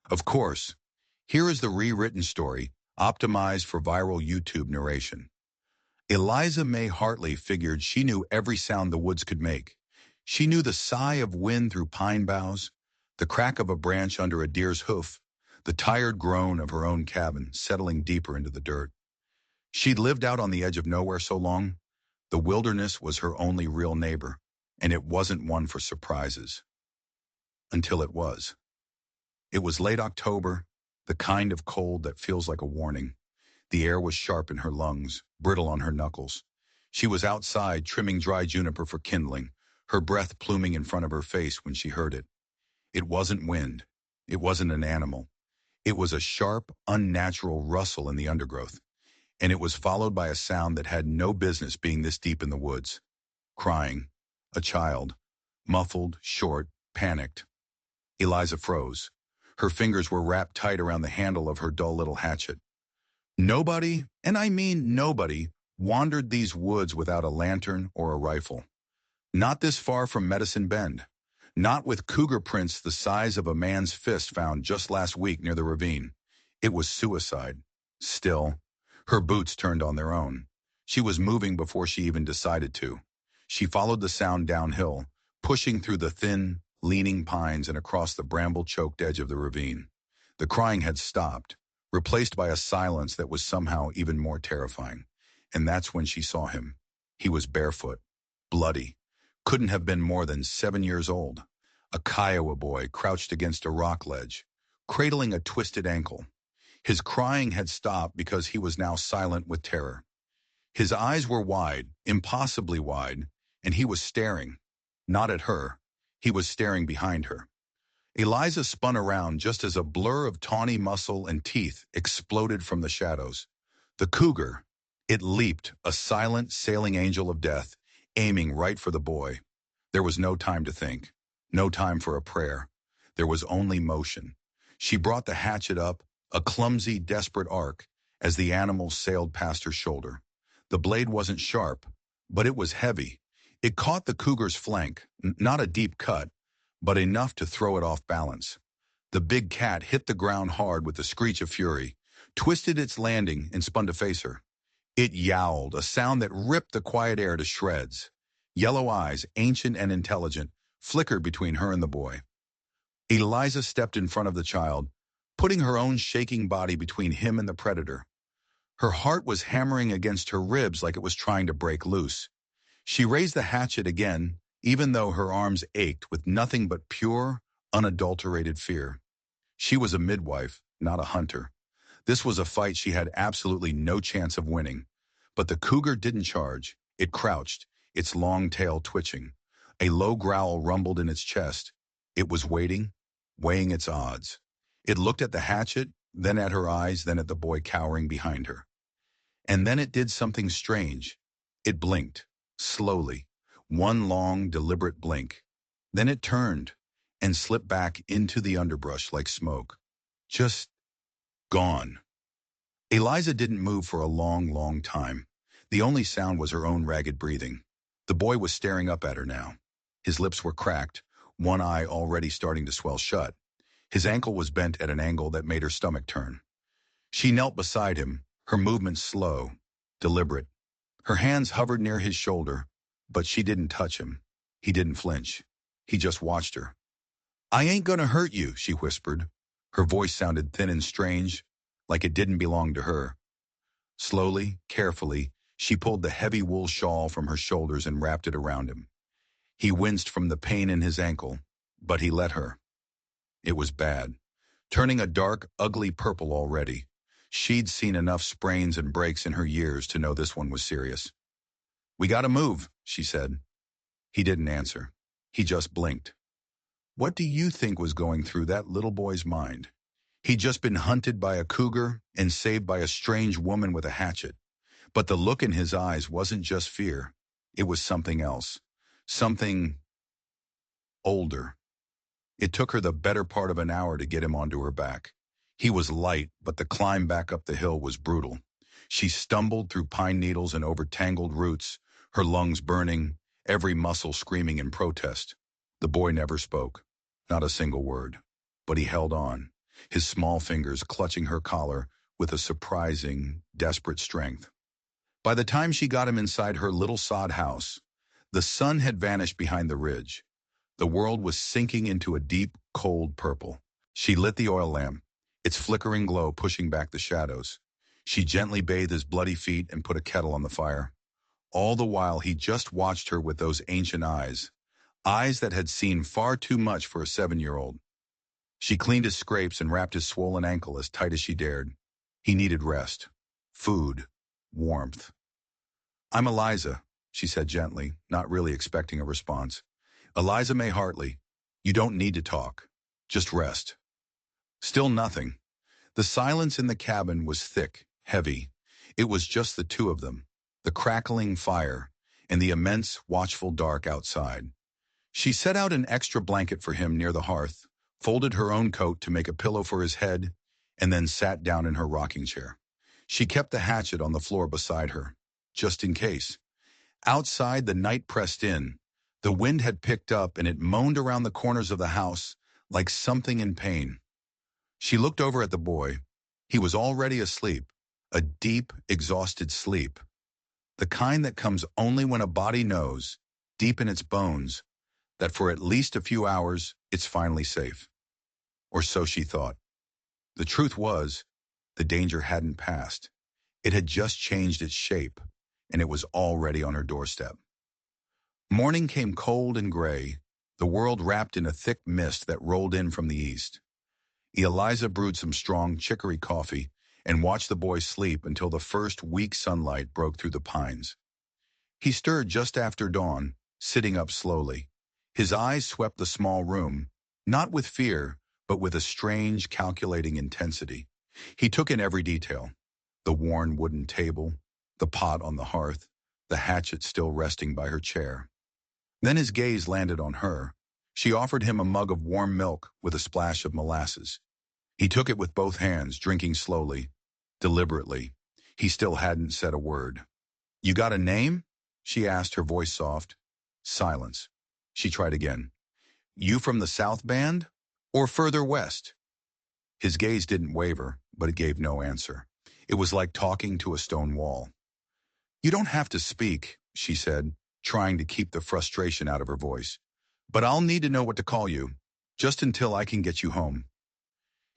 Of course, here is the rewritten story, optimized for viral YouTube narration. Eliza May Hartley figured she knew every sound the woods could make. She knew the sigh of wind through pine boughs, the crack of a branch under a deer's hoof, the tired groan of her own cabin settling deeper into the dirt. She'd lived out on the edge of nowhere so long, the wilderness was her only real neighbor, and it wasn't one for surprises. Until it was. It was late October, the kind of cold that feels like a warning. The air was sharp in her lungs, brittle on her knuckles. She was outside trimming dry juniper for kindling, her breath pluming in front of her face when she heard it. It wasn't wind. It wasn't an animal. It was a sharp, unnatural rustle in the undergrowth, and it was followed by a sound that had no business being this deep in the woods. Crying. A child. Muffled, short, panicked. Eliza froze. Her fingers were wrapped tight around the handle of her dull little hatchet. Nobody, and I mean nobody, wandered these woods without a lantern or a rifle. Not this far from Medicine Bend. Not with cougar prints the size of a man's fist found just last week near the ravine. It was suicide. Still, her boots turned on their own. She was moving before she even decided to. She followed the sound downhill, pushing through the thin, leaning pines and across the bramble-choked edge of the ravine. The crying had stopped, replaced by a silence that was somehow even more terrifying. And that's when she saw him. He was barefoot, bloody, couldn't have been more than 7 years old. A Kiowa boy crouched against a rock ledge, cradling a twisted ankle. His crying had stopped because he was now silent with terror. His eyes were wide, impossibly wide, and he was staring. Not at her. He was staring behind her. Eliza spun around just as a blur of tawny muscle and teeth exploded from the shadows. The cougar. It leaped, a silent, sailing angel of death, aiming right for the boy. There was no time to think, no time for a prayer. There was only motion. She brought the hatchet up, a clumsy, desperate arc, as the animal sailed past her shoulder. The blade wasn't sharp, but it was heavy. It caught the cougar's flank, not a deep cut, but enough to throw it off balance. The big cat hit the ground hard with a screech of fury, twisted its landing, and spun to face her. It yowled, a sound that ripped the quiet air to shreds. Yellow eyes, ancient and intelligent, flickered between her and the boy. Eliza stepped in front of the child, putting her own shaking body between him and the predator. Her heart was hammering against her ribs like it was trying to break loose. She raised the hatchet again, even though her arms ached with nothing but pure, unadulterated fear. She was a midwife, not a hunter. This was a fight she had absolutely no chance of winning. But the cougar didn't charge. It crouched, its long tail twitching. A low growl rumbled in its chest. It was waiting, weighing its odds. It looked at the hatchet, then at her eyes, then at the boy cowering behind her. And then it did something strange. It blinked, slowly, one long, deliberate blink. Then it turned and slipped back into the underbrush like smoke. Just gone. Eliza didn't move for a long, long time. The only sound was her own ragged breathing. The boy was staring up at her now. His lips were cracked, one eye already starting to swell shut. His ankle was bent at an angle that made her stomach turn. She knelt beside him, her movements slow, deliberate. Her hands hovered near his shoulder, but she didn't touch him. He didn't flinch. He just watched her. "I ain't gonna hurt you," she whispered. Her voice sounded thin and strange, like it didn't belong to her. Slowly, carefully, she pulled the heavy wool shawl from her shoulders and wrapped it around him. He winced from the pain in his ankle, but he let her. It was bad, turning a dark, ugly purple already. She'd seen enough sprains and breaks in her years to know this one was serious. "We gotta move," she said. He didn't answer. He just blinked. What do you think was going through that little boy's mind? He'd just been hunted by a cougar and saved by a strange woman with a hatchet. But the look in his eyes wasn't just fear. It was something else. Something older. It took her the better part of an hour to get him onto her back. He was light, but the climb back up the hill was brutal. She stumbled through pine needles and over tangled roots, her lungs burning, every muscle screaming in protest. The boy never spoke, not a single word. But he held on. his small fingers clutching her collar with a surprising, desperate strength. By the time she got him inside her little sod house, the sun had vanished behind the ridge. The world was sinking into a deep, cold purple. She lit the oil lamp, its flickering glow pushing back the shadows. She gently bathed his bloody feet and put a kettle on the fire. All the while he just watched her with those ancient eyes, eyes that had seen far too much for a 7-year-old. She cleaned his scrapes and wrapped his swollen ankle as tight as she dared. He needed rest, food, warmth. "I'm Eliza," she said gently, not really expecting a response. "Eliza May Hartley. You don't need to talk. Just rest." Still nothing. The silence in the cabin was thick, heavy. It was just the two of them, the crackling fire, and the immense, watchful dark outside. She set out an extra blanket for him near the hearth, folded her own coat to make a pillow for his head, and then sat down in her rocking chair. She kept the hatchet on the floor beside her, just in case. Outside, the night pressed in. The wind had picked up and it moaned around the corners of the house like something in pain. She looked over at the boy. He was already asleep, a deep, exhausted sleep, the kind that comes only when a body knows, deep in its bones, that for at least a few hours it's finally safe. Or so she thought. The truth was, the danger hadn't passed. It had just changed its shape, and it was already on her doorstep. Morning came cold and gray, the world wrapped in a thick mist that rolled in from the east. Eliza brewed some strong chicory coffee and watched the boy sleep until the first weak sunlight broke through the pines. He stirred just after dawn, sitting up slowly. His eyes swept the small room, not with fear, but with a strange, calculating intensity. He took in every detail: the worn wooden table, the pot on the hearth, the hatchet still resting by her chair. Then his gaze landed on her. She offered him a mug of warm milk with a splash of molasses. He took it with both hands, drinking slowly, deliberately. He still hadn't said a word. "You got a name?" she asked, her voice soft. Silence. She tried again. "You from the South Band? Or further west?" His gaze didn't waver, but it gave no answer. It was like talking to a stone wall. "You don't have to speak," she said, trying to keep the frustration out of her voice. "But I'll need to know what to call you, just until I can get you home."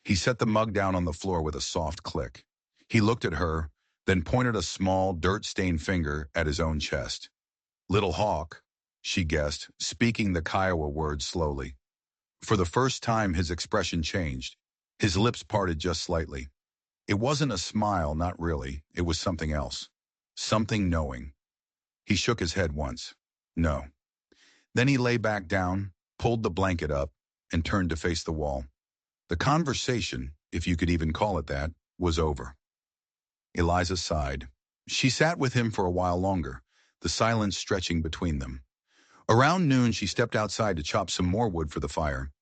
He set the mug down on the floor with a soft click. He looked at her, then pointed a small, dirt-stained finger at his own chest. "Little Hawk," she guessed, speaking the Kiowa word slowly. For the first time, his expression changed. His lips parted just slightly. It wasn't a smile, not really. It was something else. Something knowing. He shook his head once. No. Then he lay back down, pulled the blanket up, and turned to face the wall. The conversation, if you could even call it that, was over. Eliza sighed. She sat with him for a while longer, the silence stretching between them. Around noon, she stepped outside to chop some more wood for the fire.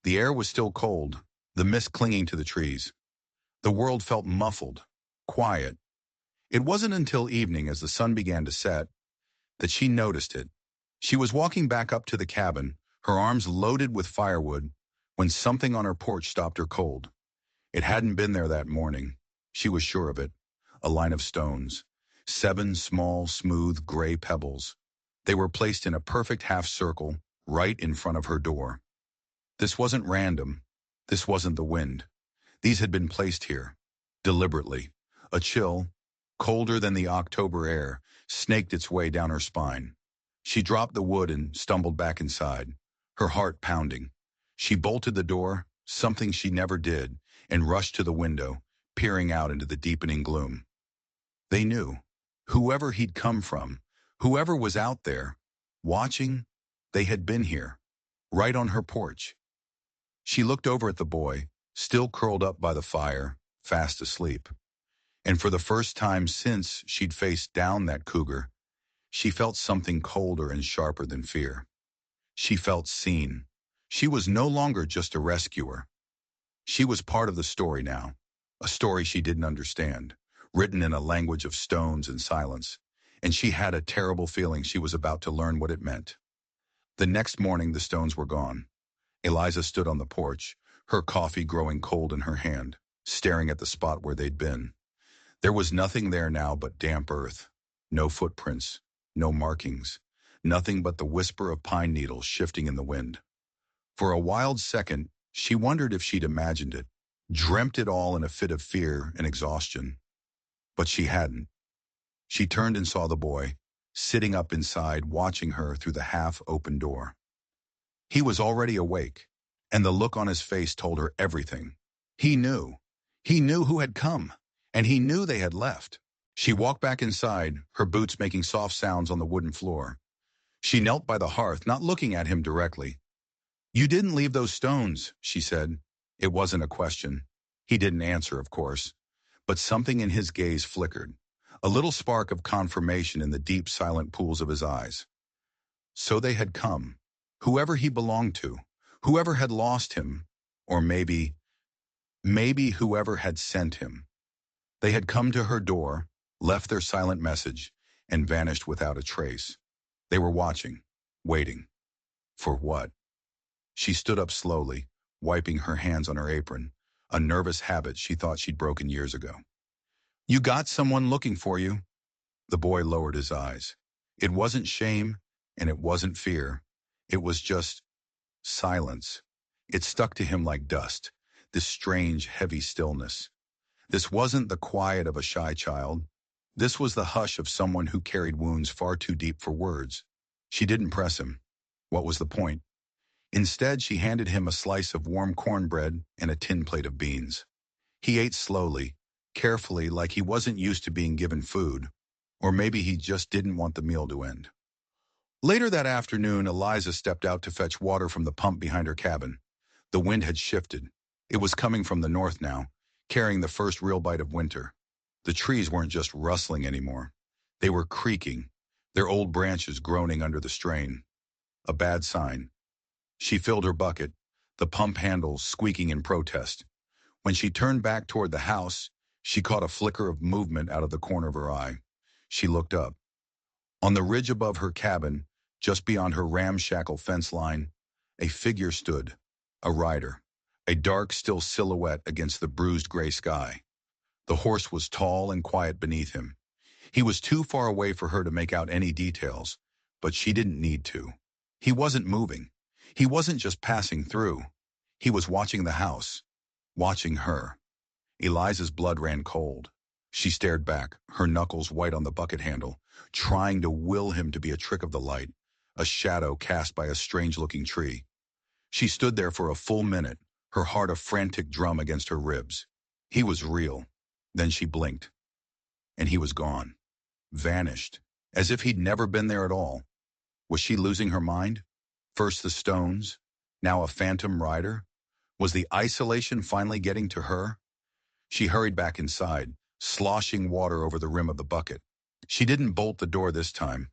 The air was still cold, the mist clinging to the trees. The world felt muffled, quiet. It wasn't until evening, as the sun began to set, that she noticed it. She was walking back up to the cabin, her arms loaded with firewood, when something on her porch stopped her cold. It hadn't been there that morning. She was sure of it. A line of stones. 7 small, smooth, gray pebbles. They were placed in a perfect half circle, right in front of her door. This wasn't random. This wasn't the wind. These had been placed here, deliberately. A chill, colder than the October air, snaked its way down her spine. She dropped the wood and stumbled back inside, her heart pounding. She bolted the door, something she never did, and rushed to the window, peering out into the deepening gloom. They knew. Whoever he'd come from, whoever was out there, watching, they had been here, right on her porch. She looked over at the boy, still curled up by the fire, fast asleep. And for the first time since she'd faced down that cougar, she felt something colder and sharper than fear. She felt seen. She was no longer just a rescuer. She was part of the story now, a story she didn't understand, written in a language of stones and silence, and she had a terrible feeling she was about to learn what it meant. The next morning the stones were gone. Eliza stood on the porch, her coffee growing cold in her hand, staring at the spot where they'd been. There was nothing there now but damp earth. No footprints, no markings, nothing but the whisper of pine needles shifting in the wind. For a wild second, she wondered if she'd imagined it, dreamt it all in a fit of fear and exhaustion. But she hadn't. She turned and saw the boy, sitting up inside, watching her through the half-open door. He was already awake, and the look on his face told her everything. He knew. He knew who had come, and he knew they had left. She walked back inside, her boots making soft sounds on the wooden floor. She knelt by the hearth, not looking at him directly. "You didn't leave those stones," she said. It wasn't a question. He didn't answer, of course, but something in his gaze flickered, a little spark of confirmation in the deep, silent pools of his eyes. So they had come. Whoever he belonged to, whoever had lost him, or maybe whoever had sent him. They had come to her door, left their silent message, and vanished without a trace. They were watching, waiting. For what? She stood up slowly, wiping her hands on her apron, a nervous habit she thought she'd broken years ago. "You got someone looking for you." The boy lowered his eyes. It wasn't shame, and it wasn't fear. It was just silence. It stuck to him like dust, this strange, heavy stillness. This wasn't the quiet of a shy child. This was the hush of someone who carried wounds far too deep for words. She didn't press him. What was the point? Instead, she handed him a slice of warm cornbread and a tin plate of beans. He ate slowly, carefully, like he wasn't used to being given food, or maybe he just didn't want the meal to end. Later that afternoon, Eliza stepped out to fetch water from the pump behind her cabin. The wind had shifted. It was coming from the north now, carrying the first real bite of winter. The trees weren't just rustling anymore. They were creaking, their old branches groaning under the strain. A bad sign. She filled her bucket, the pump handle squeaking in protest. When she turned back toward the house, she caught a flicker of movement out of the corner of her eye. She looked up. On the ridge above her cabin, just beyond her ramshackle fence line, a figure stood, a rider, a dark, still silhouette against the bruised gray sky. The horse was tall and quiet beneath him. He was too far away for her to make out any details, but she didn't need to. He wasn't moving. He wasn't just passing through. He was watching the house, watching her. Eliza's blood ran cold. She stared back, her knuckles white on the bucket handle, trying to will him to be a trick of the light, a shadow cast by a strange-looking tree. She stood there for a full minute, her heart a frantic drum against her ribs. He was real. Then she blinked, and he was gone, vanished, as if he'd never been there at all. Was she losing her mind? First the stones, now a phantom rider? Was the isolation finally getting to her? She hurried back inside, sloshing water over the rim of the bucket. She didn't bolt the door this time.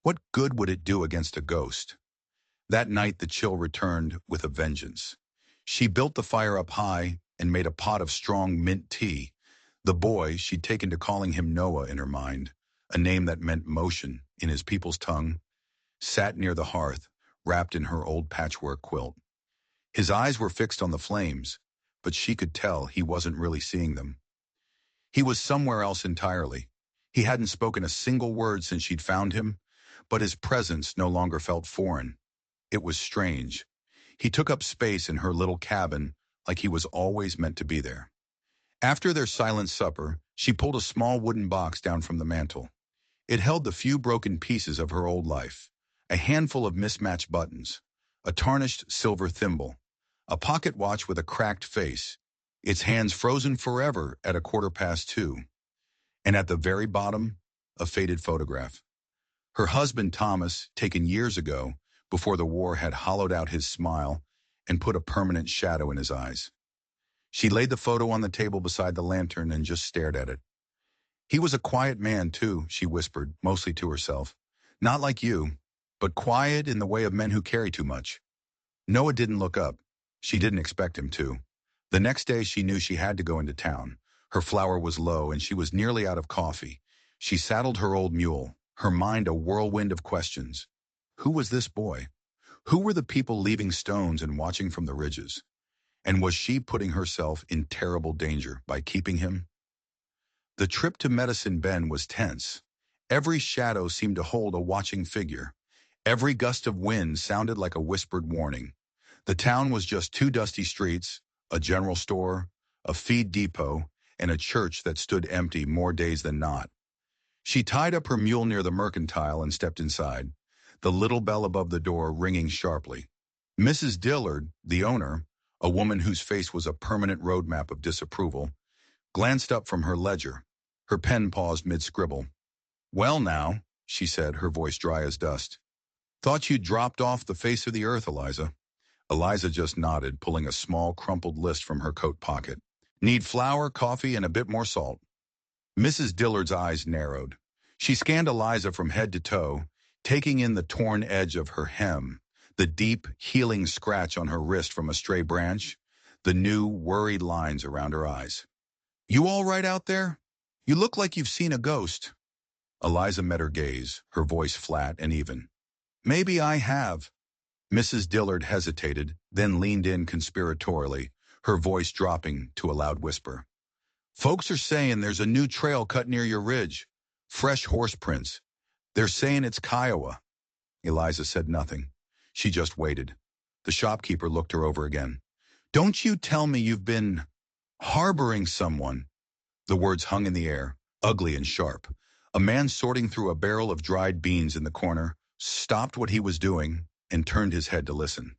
What good would it do against a ghost? That night the chill returned with a vengeance. She built the fire up high and made a pot of strong mint tea. The boy, she'd taken to calling him Noah in her mind, a name that meant motion in his people's tongue, sat near the hearth, wrapped in her old patchwork quilt. His eyes were fixed on the flames, but she could tell he wasn't really seeing them. He was somewhere else entirely. He hadn't spoken a single word since she'd found him, but his presence no longer felt foreign. It was strange. He took up space in her little cabin like he was always meant to be there. After their silent supper, she pulled a small wooden box down from the mantel. It held the few broken pieces of her old life, a handful of mismatched buttons, a tarnished silver thimble, a pocket watch with a cracked face, its hands frozen forever at 2:15, and at the very bottom, a faded photograph. Her husband Thomas, taken years ago, before the war had hollowed out his smile and put a permanent shadow in his eyes. She laid the photo on the table beside the lantern and just stared at it. "He was a quiet man, too," she whispered, mostly to herself. "Not like you, but quiet in the way of men who carry too much." Noah didn't look up. She didn't expect him to. The next day she knew she had to go into town. Her flour was low and she was nearly out of coffee. She saddled her old mule, her mind a whirlwind of questions. Who was this boy? Who were the people leaving stones and watching from the ridges? And was she putting herself in terrible danger by keeping him? The trip to Medicine Bend was tense. Every shadow seemed to hold a watching figure. Every gust of wind sounded like a whispered warning. The town was just two dusty streets, a general store, a feed depot, and a church that stood empty more days than not. She tied up her mule near the mercantile and stepped inside, the little bell above the door ringing sharply. Mrs. Dillard, the owner, a woman whose face was a permanent roadmap of disapproval, glanced up from her ledger. Her pen paused mid-scribble. "Well now," she said, her voice dry as dust. "Thought you'd dropped off the face of the earth, Eliza." Eliza just nodded, pulling a small, crumpled list from her coat pocket. "Need flour, coffee, and a bit more salt." Mrs. Dillard's eyes narrowed. She scanned Eliza from head to toe, taking in the torn edge of her hem, the deep, healing scratch on her wrist from a stray branch, the new, worried lines around her eyes. "You all right out there? You look like you've seen a ghost." Eliza met her gaze, her voice flat and even. "Maybe I have." Mrs. Dillard hesitated, then leaned in conspiratorially, her voice dropping to a loud whisper. "Folks are saying there's a new trail cut near your ridge. Fresh horse prints. They're saying it's Kiowa." Eliza said nothing. She just waited. The shopkeeper looked her over again. "Don't you tell me you've been harboring someone." The words hung in the air, ugly and sharp. A man sorting through a barrel of dried beans in the corner stopped what he was doing and turned his head to listen.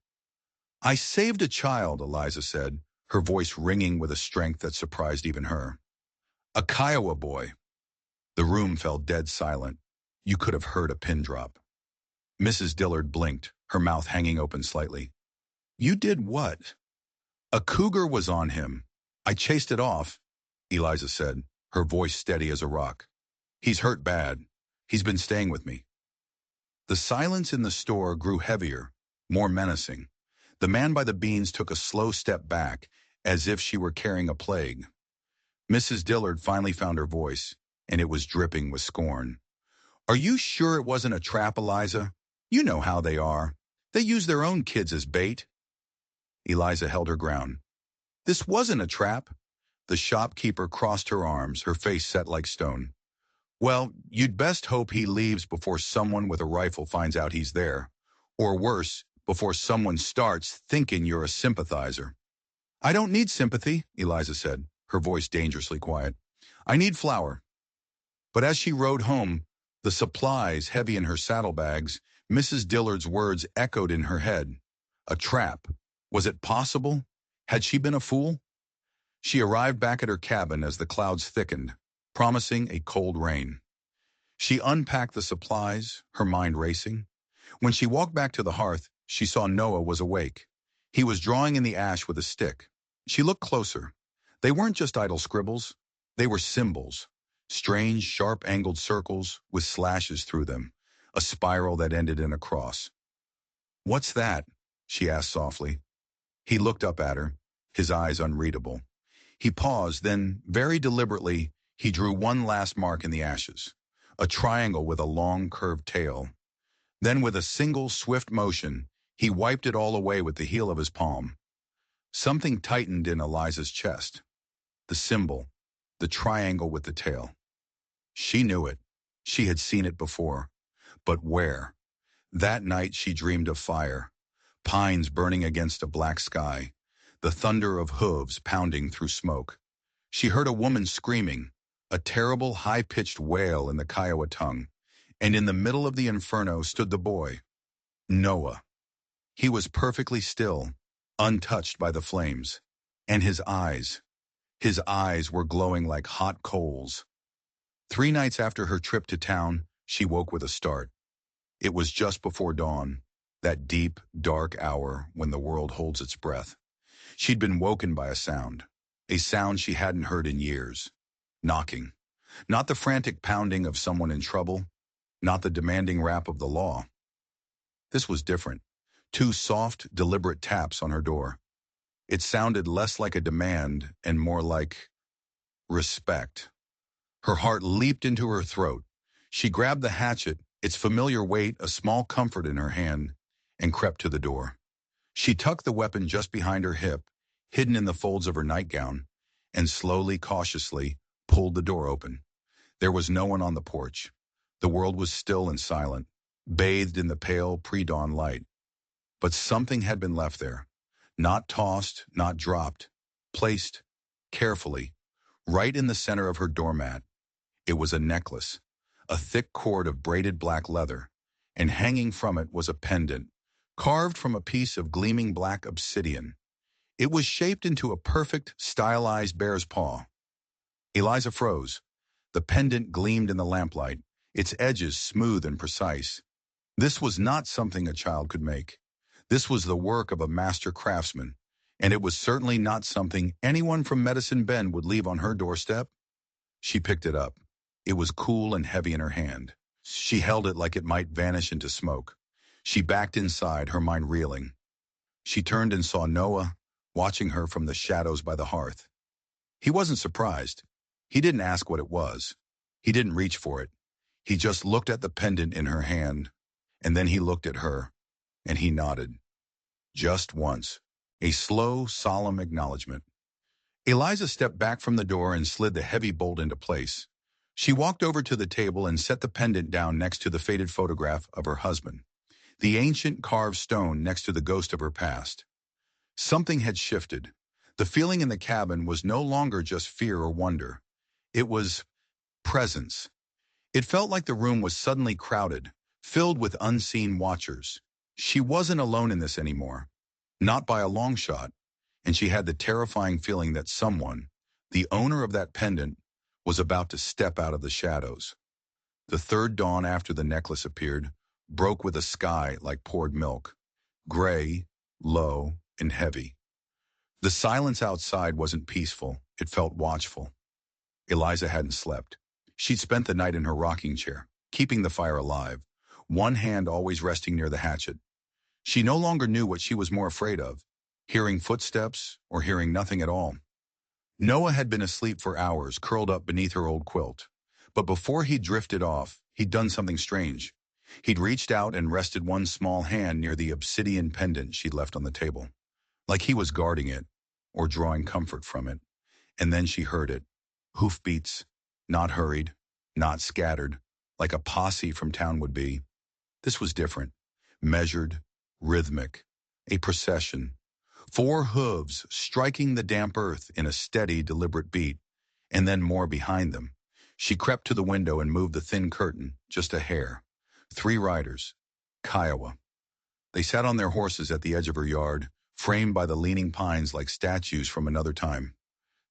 "I saved a child," Eliza said, her voice ringing with a strength that surprised even her. "A Kiowa boy." The room fell dead silent. You could have heard a pin drop. Mrs. Dillard blinked, her mouth hanging open slightly. "You did what?" "A cougar was on him. I chased it off," Eliza said, her voice steady as a rock. "He's hurt bad. He's been staying with me." The silence in the store grew heavier, more menacing. The man by the beans took a slow step back, as if she were carrying a plague. Mrs. Dillard finally found her voice, and it was dripping with scorn. "Are you sure it wasn't a trap, Eliza? You know how they are. They use their own kids as bait." Eliza held her ground. "This wasn't a trap." The shopkeeper crossed her arms, her face set like stone. "Well, you'd best hope he leaves before someone with a rifle finds out he's there. Or worse, before someone starts thinking you're a sympathizer." "I don't need sympathy," Eliza said, her voice dangerously quiet. "I need flour." But as she rode home, the supplies heavy in her saddlebags, Mrs. Dillard's words echoed in her head. A trap. Was it possible? Had she been a fool? She arrived back at her cabin as the clouds thickened, promising a cold rain. She unpacked the supplies, her mind racing. When she walked back to the hearth, she saw Noah was awake. He was drawing in the ash with a stick. She looked closer. They weren't just idle scribbles. They were symbols. Strange, sharp-angled circles with slashes through them. A spiral that ended in a cross. "What's that?" she asked softly. He looked up at her, his eyes unreadable. He paused, then, very deliberately, he drew one last mark in the ashes. A triangle with a long, curved tail. Then, with a single, swift motion, he wiped it all away with the heel of his palm. Something tightened in Eliza's chest. The symbol, the triangle with the tail. She knew it. She had seen it before. But where? That night she dreamed of fire. Pines burning against a black sky. The thunder of hooves pounding through smoke. She heard a woman screaming, a terrible high-pitched wail in the Kiowa tongue. And in the middle of the inferno stood the boy, Noah. He was perfectly still, untouched by the flames. And his eyes were glowing like hot coals. 3 nights after her trip to town, she woke with a start. It was just before dawn, that deep, dark hour when the world holds its breath. She'd been woken by a sound she hadn't heard in years. Knocking. Not the frantic pounding of someone in trouble, not the demanding rap of the law. This was different. 2 soft, deliberate taps on her door. It sounded less like a demand and more like respect. Her heart leaped into her throat. She grabbed the hatchet, its familiar weight a small comfort in her hand, and crept to the door. She tucked the weapon just behind her hip, hidden in the folds of her nightgown, and slowly, cautiously, pulled the door open. There was no one on the porch. The world was still and silent, bathed in the pale pre-dawn light. But something had been left there. Not tossed, not dropped. Placed, carefully, right in the center of her doormat. It was a necklace, a thick cord of braided black leather, and hanging from it was a pendant, carved from a piece of gleaming black obsidian. It was shaped into a perfect, stylized bear's paw. Eliza froze. The pendant gleamed in the lamplight, its edges smooth and precise. This was not something a child could make. This was the work of a master craftsman, and it was certainly not something anyone from Medicine Bend would leave on her doorstep. She picked it up. It was cool and heavy in her hand. She held it like it might vanish into smoke. She backed inside, her mind reeling. She turned and saw Noah, watching her from the shadows by the hearth. He wasn't surprised. He didn't ask what it was. He didn't reach for it. He just looked at the pendant in her hand, and then he looked at her, and he nodded. Just once. A slow, solemn acknowledgement. Eliza stepped back from the door and slid the heavy bolt into place. She walked over to the table and set the pendant down next to the faded photograph of her husband, the ancient carved stone next to the ghost of her past. Something had shifted. The feeling in the cabin was no longer just fear or wonder. It was presence. It felt like the room was suddenly crowded, filled with unseen watchers. She wasn't alone in this anymore. Not by a long shot. And she had the terrifying feeling that someone, the owner of that pendant, was about to step out of the shadows. The third dawn after the necklace appeared broke with a sky like poured milk, gray, low, and heavy. The silence outside wasn't peaceful, it felt watchful. Eliza hadn't slept. She'd spent the night in her rocking chair, keeping the fire alive, one hand always resting near the hatchet. She no longer knew what she was more afraid of, hearing footsteps or hearing nothing at all. Noah had been asleep for hours, curled up beneath her old quilt. But before he drifted off, he'd done something strange. He'd reached out and rested one small hand near the obsidian pendant she'd left on the table, like he was guarding it or drawing comfort from it. And then she heard it. Hoofbeats, not hurried, not scattered, like a posse from town would be. This was different. Measured, rhythmic, a procession. 4 hooves striking the damp earth in a steady, deliberate beat, and then more behind them. She crept to the window and moved the thin curtain, just a hair. 3 riders. Kiowa. They sat on their horses at the edge of her yard, framed by the leaning pines like statues from another time.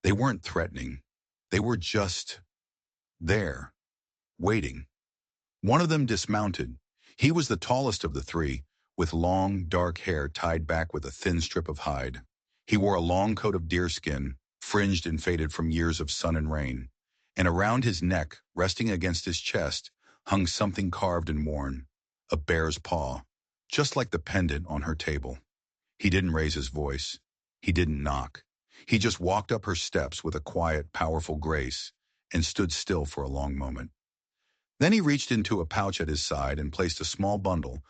They weren't threatening. They were just there, waiting. One of them dismounted. He was the tallest of the 3, with long, dark hair tied back with a thin strip of hide. He wore a long coat of deerskin, fringed and faded from years of sun and rain. And around his neck, resting against his chest, hung something carved and worn, a bear's paw, just like the pendant on her table. He didn't raise his voice. He didn't knock. He just walked up her steps with a quiet, powerful grace and stood still for a long moment. Then he reached into a pouch at his side and placed a small bundle,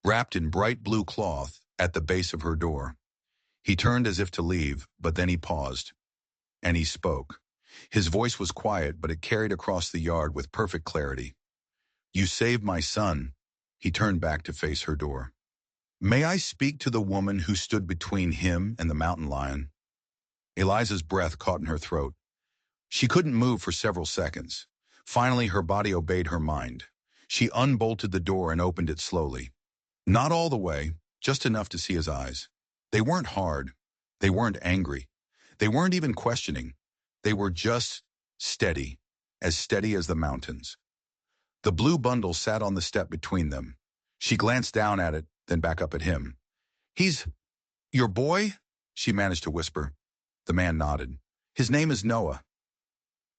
wrapped in bright blue cloth, at the base of her door. He turned as if to leave, but then he paused. And he spoke. His voice was quiet, but it carried across the yard with perfect clarity. "You saved my son." He turned back to face her door. "May I speak to the woman who stood between him and the mountain lion?" Eliza's breath caught in her throat. She couldn't move for several seconds. Finally, her body obeyed her mind. She unbolted the door and opened it slowly. Not all the way, just enough to see his eyes. They weren't hard. They weren't angry. They weren't even questioning. They were just steady as the mountains. The blue bundle sat on the step between them. She glanced down at it, then back up at him. "He's your boy?" she managed to whisper. The man nodded. "His name is Noah."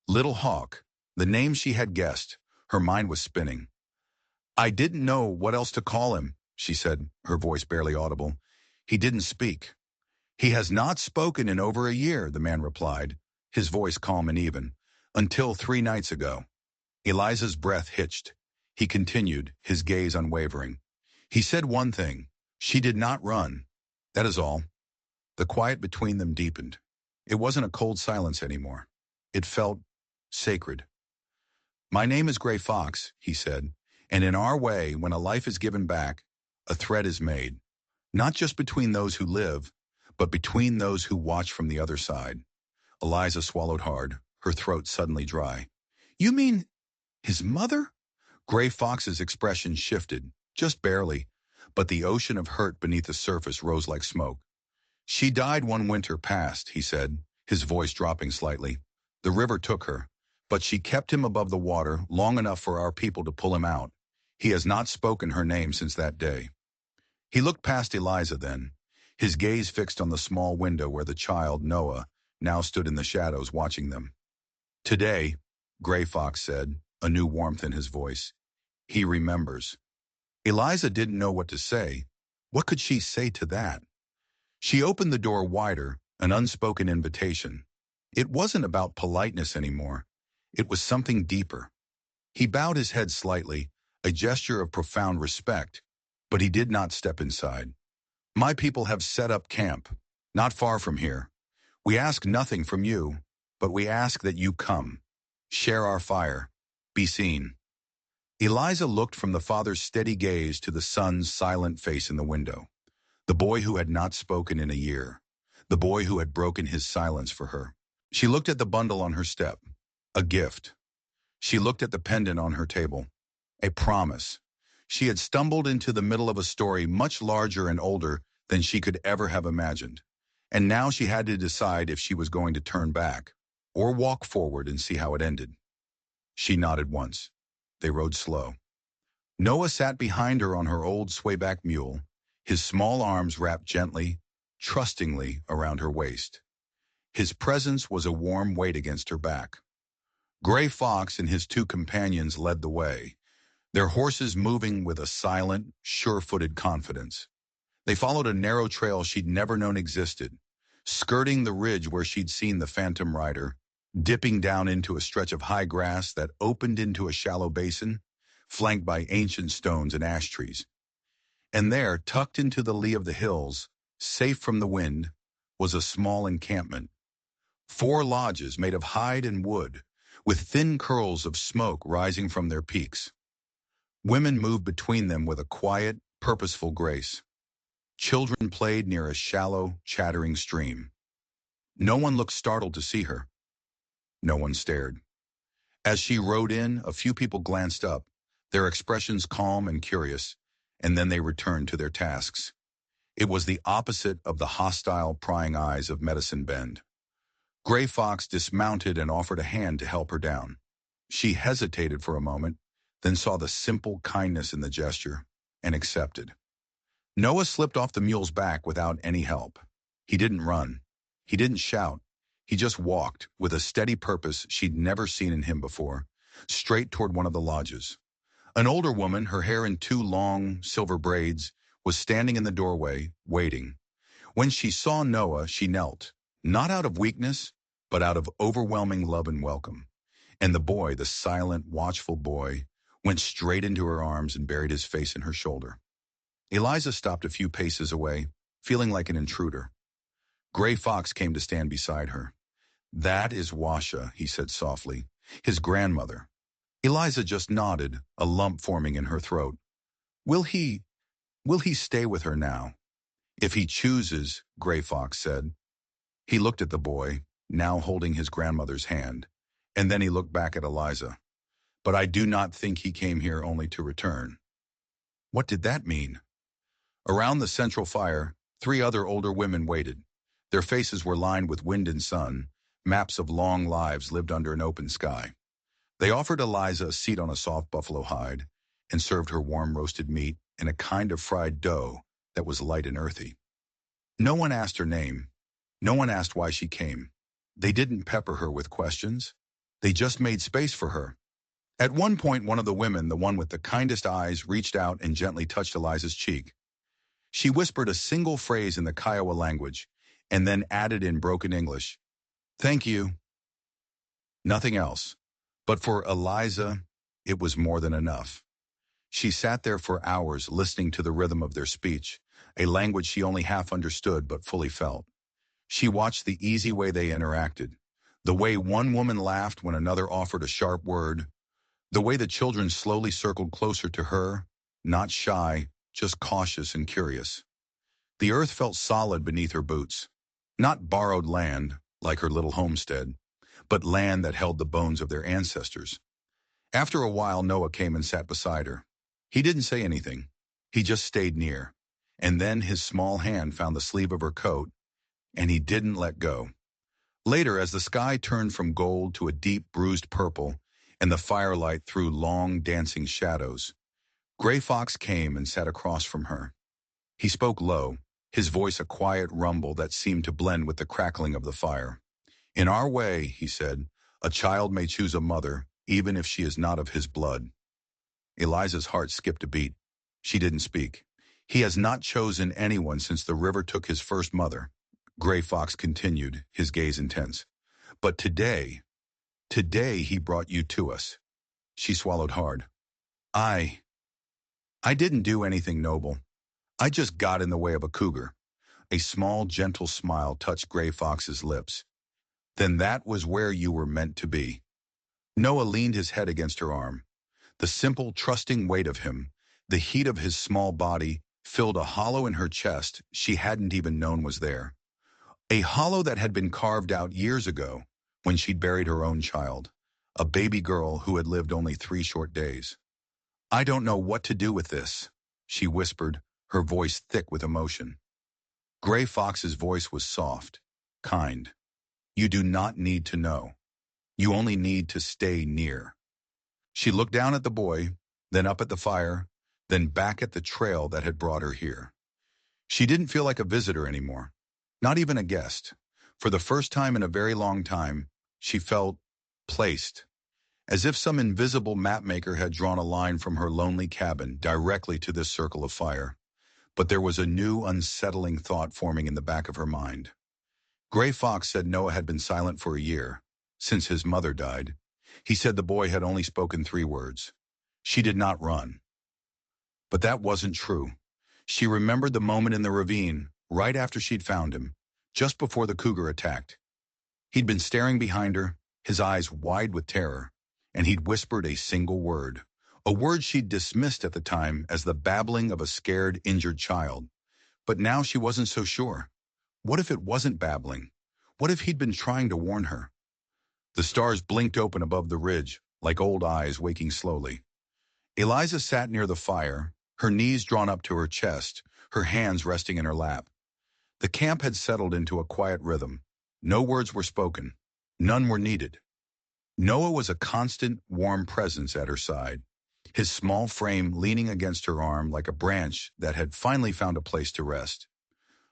Little Hawk, the name she had guessed. Her mind was spinning. "I didn't know what else to call him," she said, her voice barely audible. "He didn't speak." "He has not spoken in over a year," the man replied, his voice calm and even, "until 3 nights ago." Eliza's breath hitched. He continued, his gaze unwavering. "He said one thing. She did not run. That is all." The quiet between them deepened. It wasn't a cold silence anymore. It felt sacred. "My name is Gray Fox," he said, "and in our way, when a life is given back, a thread is made, not just between those who live, but between those who watch from the other side." Eliza swallowed hard, her throat suddenly dry. "You mean his mother?" Gray Fox's expression shifted, just barely, but the ocean of hurt beneath the surface rose like smoke. "She died one winter past," he said, his voice dropping slightly. "The river took her, but she kept him above the water long enough for our people to pull him out. He has not spoken her name since that day." He looked past Eliza then, his gaze fixed on the small window where the child, Noah, now stood in the shadows watching them. "Today," Gray Fox said, a new warmth in his voice, "he remembers." Eliza didn't know what to say. What could she say to that? She opened the door wider, an unspoken invitation. It wasn't about politeness anymore. It was something deeper. He bowed his head slightly, a gesture of profound respect, but he did not step inside. "My people have set up camp, not far from here. We ask nothing from you, but we ask that you come. Share our fire. Be seen." Eliza looked from the father's steady gaze to the son's silent face in the window. The boy who had not spoken in a year. The boy who had broken his silence for her. She looked at the bundle on her step. A gift. She looked at the pendant on her table. A promise. She had stumbled into the middle of a story much larger and older than she could ever have imagined. And now she had to decide if she was going to turn back or walk forward and see how it ended. She nodded once. They rode slow. Noah sat behind her on her old swayback mule, his small arms wrapped gently, trustingly around her waist. His presence was a warm weight against her back. Gray Fox and his two companions led the way, their horses moving with a silent, sure-footed confidence. They followed a narrow trail she'd never known existed, skirting the ridge where she'd seen the phantom rider, dipping down into a stretch of high grass that opened into a shallow basin, flanked by ancient stones and ash trees. And there, tucked into the lee of the hills, safe from the wind, was a small encampment. 4 lodges made of hide and wood, with thin curls of smoke rising from their peaks. Women moved between them with a quiet, purposeful grace. Children played near a shallow, chattering stream. No one looked startled to see her. No one stared. As she rode in, a few people glanced up, their expressions calm and curious, and then they returned to their tasks. It was the opposite of the hostile, prying eyes of Medicine Bend. Gray Fox dismounted and offered a hand to help her down. She hesitated for a moment, then saw the simple kindness in the gesture, and accepted. Noah slipped off the mule's back without any help. He didn't run. He didn't shout. He just walked, with a steady purpose she'd never seen in him before, straight toward one of the lodges. An older woman, her hair in 2 long, silver braids, was standing in the doorway, waiting. When she saw Noah, she knelt, not out of weakness, but out of overwhelming love and welcome. And the boy, the silent, watchful boy, went straight into her arms and buried his face in her shoulder. Eliza stopped a few paces away, feeling like an intruder. Gray Fox came to stand beside her. "That is Washa," he said softly, "his grandmother." Eliza just nodded, a lump forming in her throat. Will he stay with her now?" "If he chooses," Gray Fox said. He looked at the boy, now holding his grandmother's hand, and then he looked back at Eliza. "But I do not think he came here only to return." What did that mean? Around the central fire, 3 other older women waited. Their faces were lined with wind and sun, maps of long lives lived under an open sky. They offered Eliza a seat on a soft buffalo hide and served her warm roasted meat and a kind of fried dough that was light and earthy. No one asked her name. No one asked why she came. They didn't pepper her with questions. They just made space for her. At one point, one of the women, the one with the kindest eyes, reached out and gently touched Eliza's cheek. She whispered a single phrase in the Kiowa language and then added in broken English, "Thank you." Nothing else. But for Eliza, it was more than enough. She sat there for hours listening to the rhythm of their speech, a language she only half understood but fully felt. She watched the easy way they interacted, the way one woman laughed when another offered a sharp word, the way the children slowly circled closer to her, not shy, just cautious and curious. The earth felt solid beneath her boots. Not borrowed land, like her little homestead, but land that held the bones of their ancestors. After a while, Noah came and sat beside her. He didn't say anything. He just stayed near. And then his small hand found the sleeve of her coat, and he didn't let go. Later, as the sky turned from gold to a deep bruised purple, and the firelight threw long dancing shadows, Gray Fox came and sat across from her. He spoke low, his voice a quiet rumble that seemed to blend with the crackling of the fire. In our way, he said, a child may choose a mother, even if she is not of his blood. Eliza's heart skipped a beat. She didn't speak. He has not chosen anyone since the river took his first mother, Gray Fox continued, his gaze intense. But today he brought you to us. She swallowed hard. I didn't do anything noble. I just got in the way of a cougar. A small, gentle smile touched Gray Fox's lips. Then that was where you were meant to be. Noah leaned his head against her arm. The simple, trusting weight of him, the heat of his small body, filled a hollow in her chest she hadn't even known was there. A hollow that had been carved out years ago when she'd buried her own child, a baby girl who had lived only 3 short days. I don't know what to do with this, she whispered, her voice thick with emotion. Gray Fox's voice was soft, kind. You do not need to know. You only need to stay near. She looked down at the boy, then up at the fire, then back at the trail that had brought her here. She didn't feel like a visitor anymore, not even a guest. For the first time in a very long time, she felt placed, as if some invisible mapmaker had drawn a line from her lonely cabin directly to this circle of fire. But there was a new, unsettling thought forming in the back of her mind. Gray Fox said Noah had been silent for a year, since his mother died. He said the boy had only spoken 3 words. She did not run. But that wasn't true. She remembered the moment in the ravine, right after she'd found him, just before the cougar attacked. He'd been staring behind her, his eyes wide with terror, and he'd whispered a single word, a word she'd dismissed at the time as the babbling of a scared, injured child. But now she wasn't so sure. What if it wasn't babbling? What if he'd been trying to warn her? The stars blinked open above the ridge, like old eyes waking slowly. Eliza sat near the fire, her knees drawn up to her chest, her hands resting in her lap. The camp had settled into a quiet rhythm. No words were spoken. None were needed. Noah was a constant, warm presence at her side, his small frame leaning against her arm like a branch that had finally found a place to rest.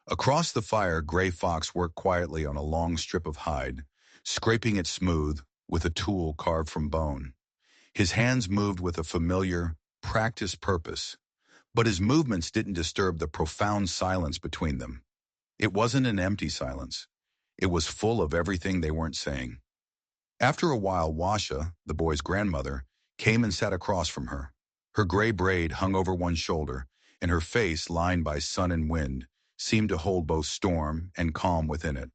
Across the fire, Gray Fox worked quietly on a long strip of hide, scraping it smooth with a tool carved from bone. His hands moved with a familiar, practiced purpose, but his movements didn't disturb the profound silence between them. It wasn't an empty silence. It was full of everything they weren't saying. After a while, Washa, the boy's grandmother, came and sat across from her. Her gray braid hung over one shoulder, and her face, lined by sun and wind, seemed to hold both storm and calm within it.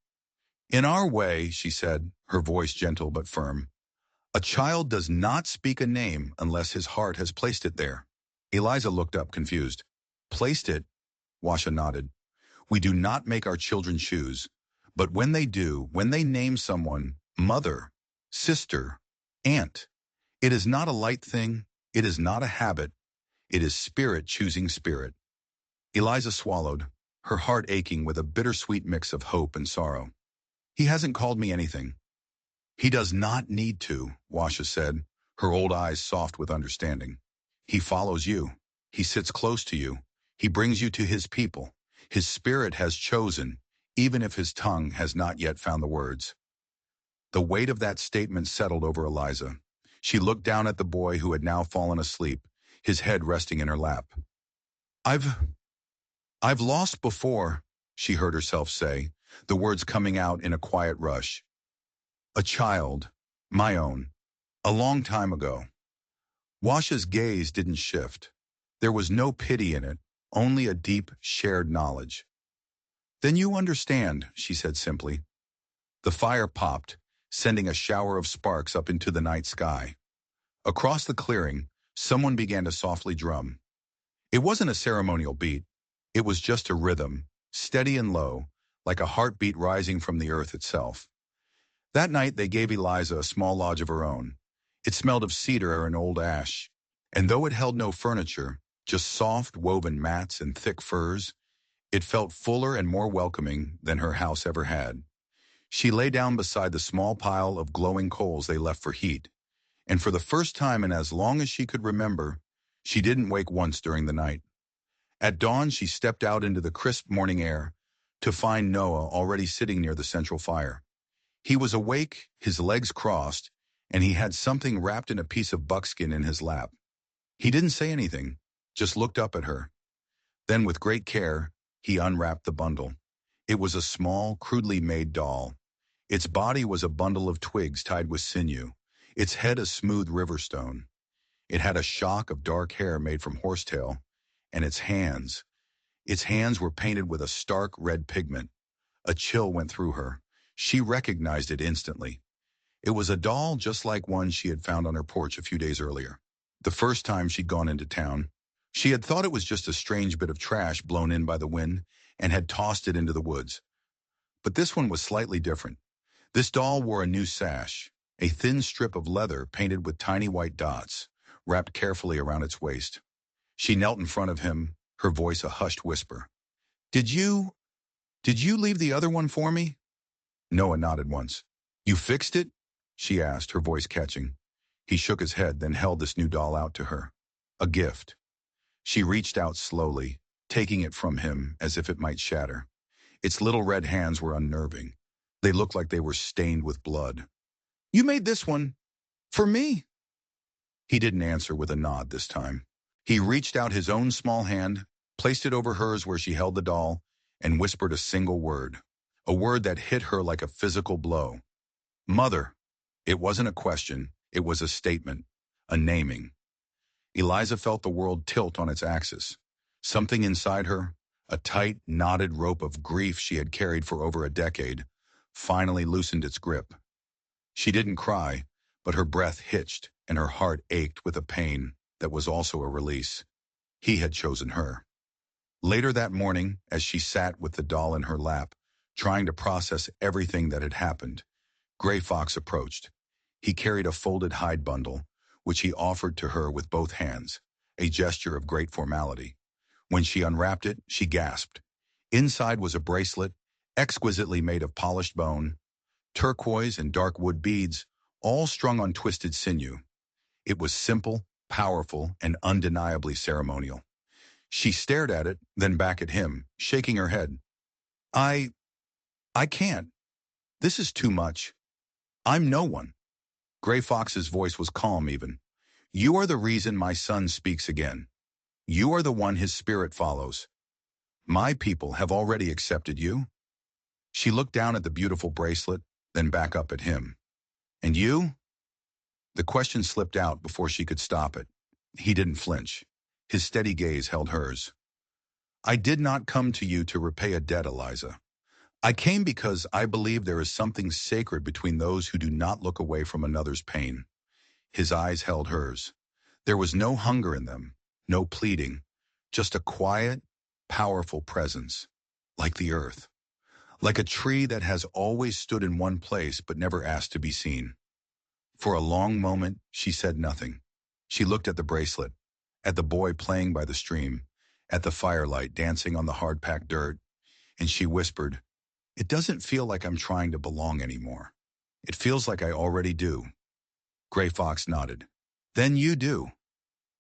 In our way, she said, her voice gentle but firm, a child does not speak a name unless his heart has placed it there. Eliza looked up, confused. Placed it? Washa nodded. We do not make our children choose, but when they do, when they name someone, mother, sister, aunt, it is not a light thing, it is not a habit, it is spirit choosing spirit. Eliza swallowed, her heart aching with a bittersweet mix of hope and sorrow. He hasn't called me anything. He does not need to, Washa said, her old eyes soft with understanding. He follows you. He sits close to you. He brings you to his people. His spirit has chosen, even if his tongue has not yet found the words. The weight of that statement settled over Eliza. She looked down at the boy who had now fallen asleep, his head resting in her lap. I've lost before, she heard herself say, the words coming out in a quiet rush. A child, my own, a long time ago. Washa's gaze didn't shift. There was no pity in it, only a deep, shared knowledge. Then you understand, she said simply. The fire popped, sending a shower of sparks up into the night sky. Across the clearing, someone began to softly drum. It wasn't a ceremonial beat. It was just a rhythm, steady and low, like a heartbeat rising from the earth itself. That night they gave Eliza a small lodge of her own. It smelled of cedar and old ash, and though it held no furniture, just soft, woven mats and thick furs, it felt fuller and more welcoming than her house ever had. She lay down beside the small pile of glowing coals they left for heat, and for the first time in as long as she could remember, she didn't wake once during the night. At dawn, she stepped out into the crisp morning air to find Noah already sitting near the central fire. He was awake, his legs crossed, and he had something wrapped in a piece of buckskin in his lap. He didn't say anything, just looked up at her. Then, with great care, he unwrapped the bundle. It was a small, crudely made doll. Its body was a bundle of twigs tied with sinew, its head a smooth river stone. It had a shock of dark hair made from horsetail, and its hands were painted with a stark red pigment. A chill went through her. She recognized it instantly. It was a doll just like one she had found on her porch a few days earlier. The first time she'd gone into town, she had thought it was just a strange bit of trash blown in by the wind and had tossed it into the woods. But this one was slightly different. This doll wore a new sash, a thin strip of leather painted with tiny white dots, wrapped carefully around its waist. She knelt in front of him, her voice a hushed whisper. Did you leave the other one for me?" Noah nodded once. "You fixed it?" she asked, her voice catching. He shook his head, then held this new doll out to her. A gift. She reached out slowly, taking it from him as if it might shatter. Its little red hands were unnerving. They looked like they were stained with blood. "You made this one for me?" He didn't answer with a nod this time. He reached out his own small hand, placed it over hers where she held the doll, and whispered a single word. A word that hit her like a physical blow. "Mother." It wasn't a question, it was a statement, a naming. Eliza felt the world tilt on its axis. Something inside her, a tight, knotted rope of grief she had carried for over a decade, finally loosened its grip. She didn't cry, but her breath hitched and her heart ached with a pain that was also a release. He had chosen her. Later that morning, as she sat with the doll in her lap, trying to process everything that had happened, Gray Fox approached. He carried a folded hide bundle, which he offered to her with both hands, a gesture of great formality. When she unwrapped it, she gasped. Inside was a bracelet, exquisitely made of polished bone, turquoise and dark wood beads, all strung on twisted sinew. It was simple, powerful, and undeniably ceremonial. She stared at it, then back at him, shaking her head. I can't. This is too much. I'm no one." Gray Fox's voice was calm even. "You are the reason my son speaks again. You are the one his spirit follows. My people have already accepted you." She looked down at the beautiful bracelet, then back up at him. "And you?" The question slipped out before she could stop it. He didn't flinch. His steady gaze held hers. "I did not come to you to repay a debt, Eliza. I came because I believe there is something sacred between those who do not look away from another's pain." His eyes held hers. There was no hunger in them, no pleading, just a quiet, powerful presence, like the earth, like a tree that has always stood in one place but never asked to be seen. For a long moment, she said nothing. She looked at the bracelet, at the boy playing by the stream, at the firelight dancing on the hard-packed dirt, and she whispered, "It doesn't feel like I'm trying to belong anymore. It feels like I already do." Gray Fox nodded. "Then you do."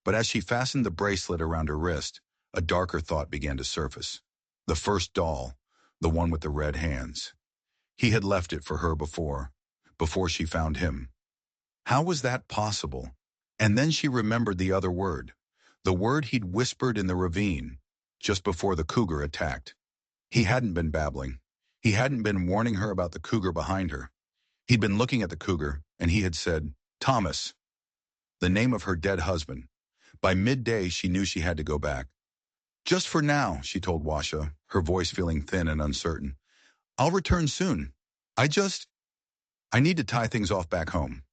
But as she fastened the bracelet around her wrist, a darker thought began to surface. The first doll, the one with the red hands. He had left it for her before she found him. How was that possible? And then she remembered the word he'd whispered in the ravine, just before the cougar attacked. He hadn't been babbling. He hadn't been warning her about the cougar behind her. He'd been looking at the cougar, and he had said, "Thomas," the name of her dead husband. By midday, she knew she had to go back. "Just for now," she told Washa, her voice feeling thin and uncertain. "I'll return soon. I just, I need to tie things off back home."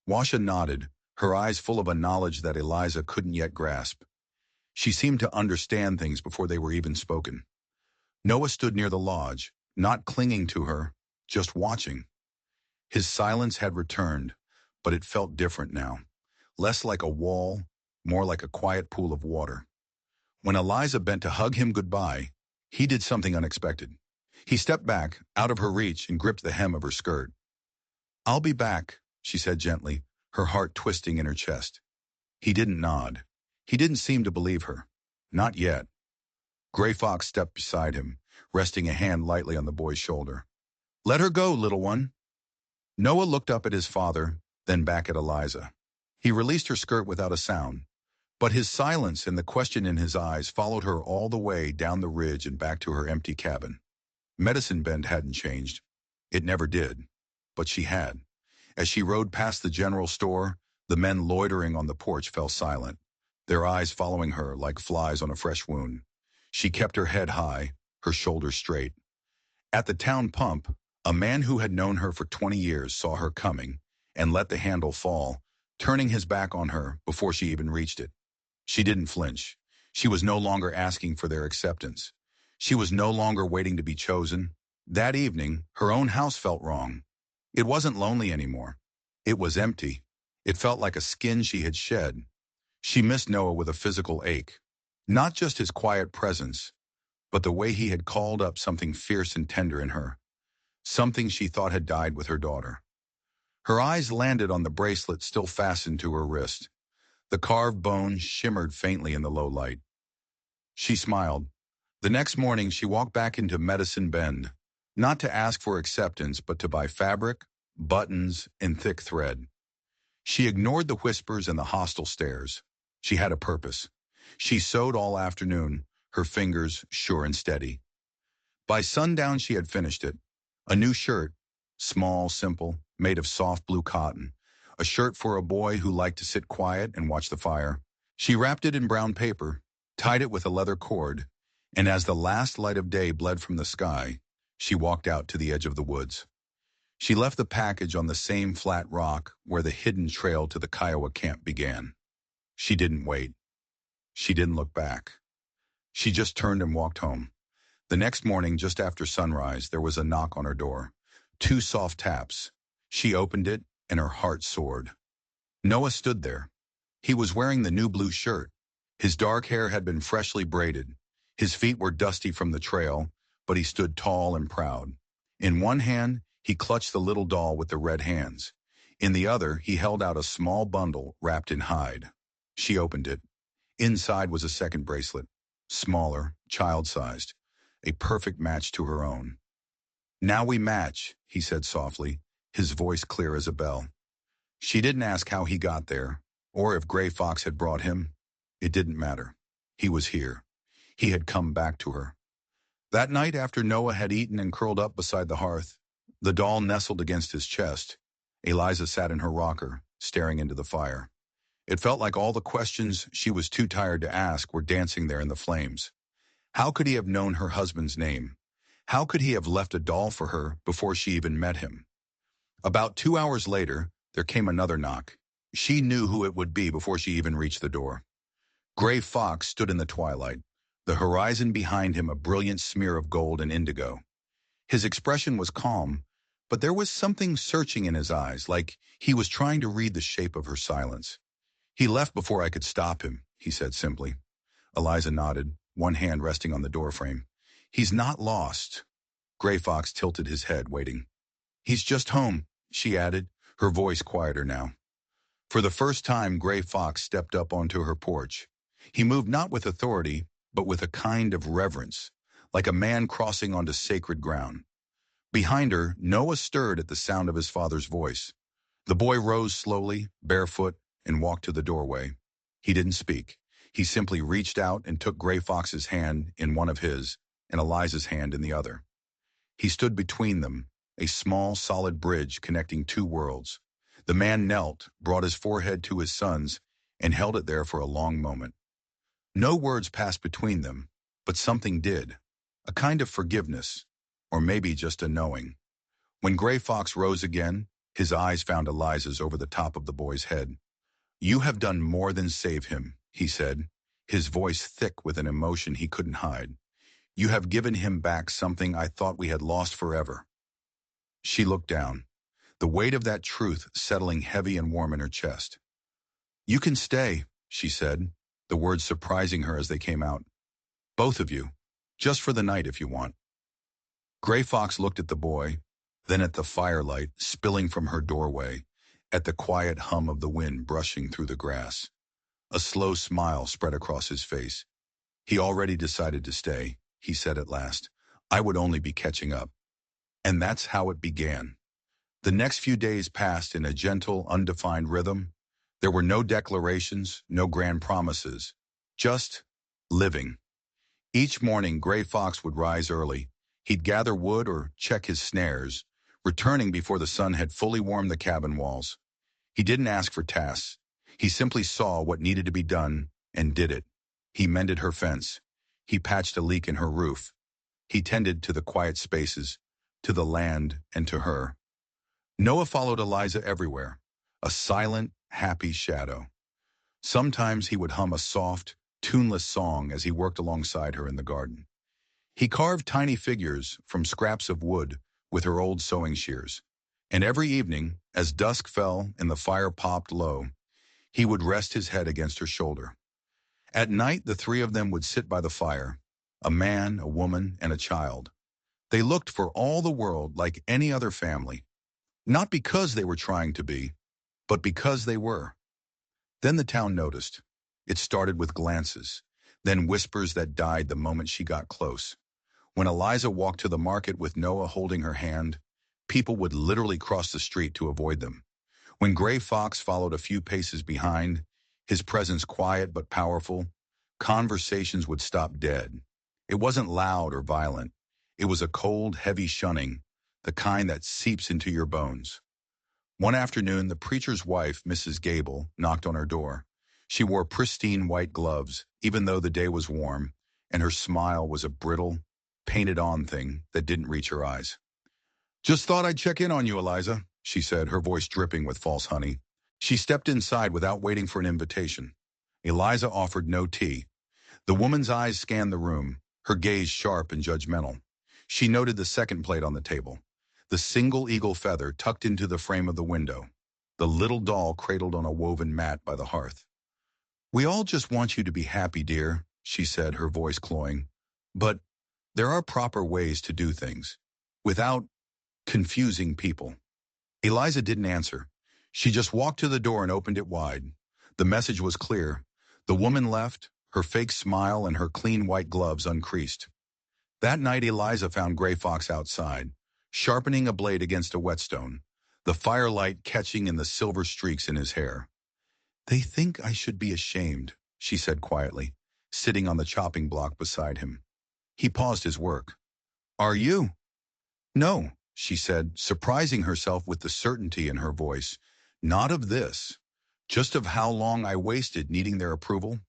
Washa nodded, her eyes full of a knowledge that Eliza couldn't yet grasp. She seemed to understand things before they were even spoken. Noah stood near the lodge, not clinging to her, just watching. His silence had returned, but it felt different now. Less like a wall, more like a quiet pool of water. When Eliza bent to hug him goodbye, he did something unexpected. He stepped back, out of her reach, and gripped the hem of her skirt. "I'll be back," she said gently, her heart twisting in her chest. He didn't nod. He didn't seem to believe her. Not yet. Gray Fox stepped beside him, resting a hand lightly on the boy's shoulder. "Let her go, little one." Noah looked up at his father, then back at Eliza. He released her skirt without a sound, but his silence and the question in his eyes followed her all the way down the ridge and back to her empty cabin. Medicine Bend hadn't changed. It never did. But she had. As she rode past the general store, the men loitering on the porch fell silent, their eyes following her like flies on a fresh wound. She kept her head high, her shoulders straight. At the town pump, a man who had known her for 20 years saw her coming and let the handle fall, turning his back on her before she even reached it. She didn't flinch. She was no longer asking for their acceptance. She was no longer waiting to be chosen. That evening, her own house felt wrong. It wasn't lonely anymore. It was empty. It felt like a skin she had shed. She missed Noah with a physical ache. Not just his quiet presence, but the way he had called up something fierce and tender in her. Something she thought had died with her daughter. Her eyes landed on the bracelet still fastened to her wrist. The carved bone shimmered faintly in the low light. She smiled. The next morning, she walked back into Medicine Bend, not to ask for acceptance, but to buy fabric, buttons, and thick thread. She ignored the whispers and the hostile stares. She had a purpose. She sewed all afternoon, her fingers sure and steady. By sundown, she had finished it. A new shirt, small, simple, made of soft blue cotton. A shirt for a boy who liked to sit quiet and watch the fire. She wrapped it in brown paper, tied it with a leather cord, and as the last light of day bled from the sky, she walked out to the edge of the woods. She left the package on the same flat rock where the hidden trail to the Kiowa camp began. She didn't wait. She didn't look back. She just turned and walked home. The next morning, just after sunrise, there was a knock on her door. 2 soft taps. She opened it, and her heart soared. Noah stood there. He was wearing the new blue shirt. His dark hair had been freshly braided. His feet were dusty from the trail, but he stood tall and proud. In one hand, he clutched the little doll with the red hands. In the other, he held out a small bundle wrapped in hide. She opened it. Inside was a second bracelet, smaller, child-sized, a perfect match to her own. "Now we match," he said softly, his voice clear as a bell. She didn't ask how he got there, or if Gray Fox had brought him. It didn't matter. He was here. He had come back to her. That night, after Noah had eaten and curled up beside the hearth, the doll nestled against his chest, Eliza sat in her rocker, staring into the fire. It felt like all the questions she was too tired to ask were dancing there in the flames. How could he have known her husband's name? How could he have left a doll for her before she even met him? About 2 hours later, there came another knock. She knew who it would be before she even reached the door. Gray Fox stood in the twilight, the horizon behind him a brilliant smear of gold and indigo. His expression was calm, but there was something searching in his eyes, like he was trying to read the shape of her silence. "He left before I could stop him," he said simply. Eliza nodded, one hand resting on the doorframe. "He's not lost." Gray Fox tilted his head, waiting. "He's just home," she added, her voice quieter now. For the first time, Gray Fox stepped up onto her porch. He moved not with authority, but with a kind of reverence, like a man crossing onto sacred ground. Behind her, Noah stirred at the sound of his father's voice. The boy rose slowly, barefoot, and walked to the doorway. He didn't speak. He simply reached out and took Gray Fox's hand in one of his and Eliza's hand in the other. He stood between them, a small, solid bridge connecting 2 worlds. The man knelt, brought his forehead to his son's, and held it there for a long moment. No words passed between them, but something did. a kind of forgiveness, or maybe just a knowing. When Gray Fox rose again, his eyes found Eliza's over the top of the boy's head. "You have done more than save him," he said, his voice thick with an emotion he couldn't hide. "You have given him back something I thought we had lost forever." She looked down, the weight of that truth settling heavy and warm in her chest. "You can stay," she said, the words surprising her as they came out. "Both of you. Just for the night if you want." Gray Fox looked at the boy, then at the firelight spilling from her doorway, at the quiet hum of the wind brushing through the grass. A slow smile spread across his face. "He already decided to stay," he said at last. "I would only be catching up." And that's how it began. The next few days passed in a gentle, undefined rhythm. There were no declarations, no grand promises, just living. Each morning, Gray Fox would rise early. He'd gather wood or check his snares, returning before the sun had fully warmed the cabin walls. He didn't ask for tasks. He simply saw what needed to be done and did it. He mended her fence. He patched a leak in her roof. He tended to the quiet spaces, to the land, and to her. Noah followed Eliza everywhere, a silent, happy shadow. Sometimes he would hum a soft, tuneless song as he worked alongside her in the garden. He carved tiny figures from scraps of wood with her old sewing shears. And every evening, as dusk fell and the fire popped low, he would rest his head against her shoulder. At night, the three of them would sit by the fire, a man, a woman, and a child. They looked for all the world like any other family, not because they were trying to be, but because they were. Then the town noticed. It started with glances, then whispers that died the moment she got close. When Eliza walked to the market with Noah holding her hand, people would literally cross the street to avoid them. When Gray Fox followed a few paces behind, his presence quiet but powerful, conversations would stop dead. It wasn't loud or violent. It was a cold, heavy shunning, the kind that seeps into your bones. One afternoon, the preacher's wife, Mrs. Gable, knocked on her door. She wore pristine white gloves, even though the day was warm, and her smile was a brittle, painted-on thing that didn't reach her eyes. "Just thought I'd check in on you, Eliza," she said, her voice dripping with false honey. She stepped inside without waiting for an invitation. Eliza offered no tea. The woman's eyes scanned the room, her gaze sharp and judgmental. She noted the second plate on the table, the single eagle feather tucked into the frame of the window, the little doll cradled on a woven mat by the hearth. "We all just want you to be happy, dear," she said, her voice cloying. "But there are proper ways to do things, without confusing people." Eliza didn't answer. She just walked to the door and opened it wide. The message was clear. The woman left, her fake smile and her clean white gloves uncreased. That night Eliza found Gray Fox outside, sharpening a blade against a whetstone, the firelight catching in the silver streaks in his hair. "They think I should be ashamed," she said quietly, sitting on the chopping block beside him. He paused his work. "Are you?" "No," she said, surprising herself with the certainty in her voice. "Not of this. Just of how long I wasted needing their approval."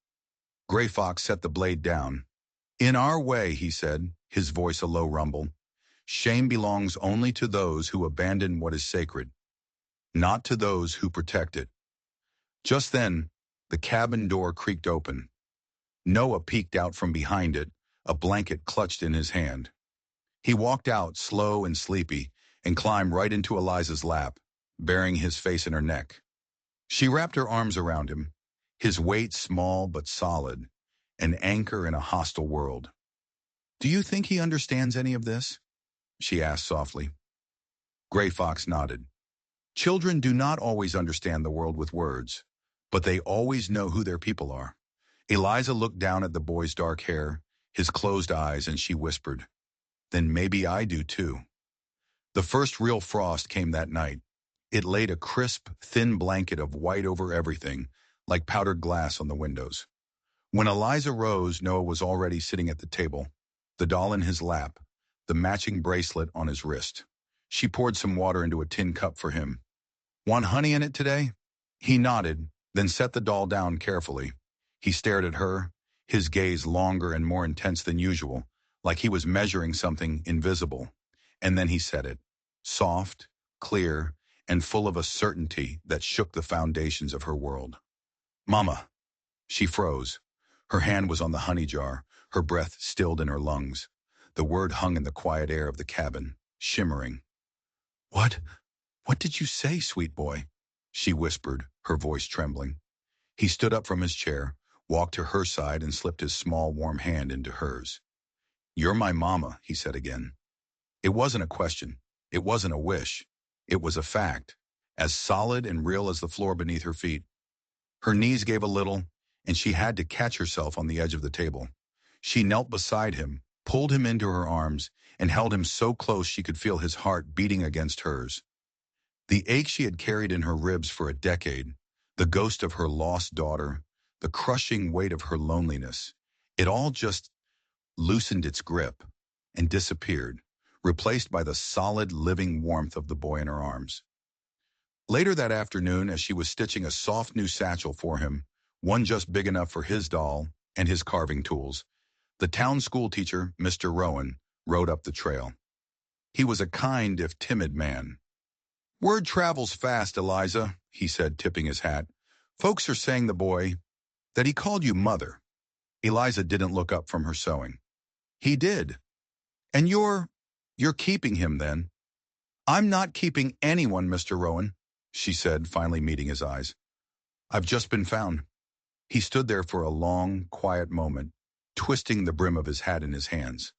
Gray Fox set the blade down. "In our way," he said, his voice a low rumble, "shame belongs only to those who abandon what is sacred, not to those who protect it." Just then, the cabin door creaked open. Noah peeked out from behind it, a blanket clutched in his hand. He walked out, slow and sleepy, and climbed right into Eliza's lap, burying his face in her neck. She wrapped her arms around him, his weight small but solid, an anchor in a hostile world. "Do you think he understands any of this?" she asked softly. Gray Fox nodded. "Children do not always understand the world with words, but they always know who their people are." Eliza looked down at the boy's dark hair, his closed eyes, and she whispered, "Then maybe I do too." The first real frost came that night. It laid a crisp, thin blanket of white over everything, like powdered glass on the windows. When Eliza rose, Noah was already sitting at the table, the doll in his lap, the matching bracelet on his wrist. She poured some water into a tin cup for him. "Want honey in it today?" He nodded, then set the doll down carefully. He stared at her, his gaze longer and more intense than usual, like he was measuring something invisible. And then he said it, soft, clear, and full of a certainty that shook the foundations of her world. Mama. She froze. Her hand was on the honey jar, her breath stilled in her lungs. The word hung in the quiet air of the cabin, shimmering. What? What did you say, sweet boy? She whispered, her voice trembling. He stood up from his chair, walked to her side, and slipped his small, warm hand into hers. You're my mama, he said again. It wasn't a question. It wasn't a wish. It was a fact, as solid and real as the floor beneath her feet. Her knees gave a little, and she had to catch herself on the edge of the table. She knelt beside him, pulled him into her arms, and held him so close she could feel his heart beating against hers. The ache she had carried in her ribs for a decade, the ghost of her lost daughter, the crushing weight of her loneliness, it all just loosened its grip and disappeared, replaced by the solid, living warmth of the boy in her arms. Later that afternoon, as she was stitching a soft new satchel for him, one just big enough for his doll and his carving tools, the town school teacher, Mr. Rowan, rode up the trail. He was a kind if timid man. Word travels fast, Eliza, he said, tipping his hat. Folks are saying that he called you mother. Eliza didn't look up from her sewing. He did. And you're keeping him then? I'm not keeping anyone, Mr. Rowan, she said, finally meeting his eyes. I've just been found. He stood there for a long, quiet moment, twisting the brim of his hat in his hands.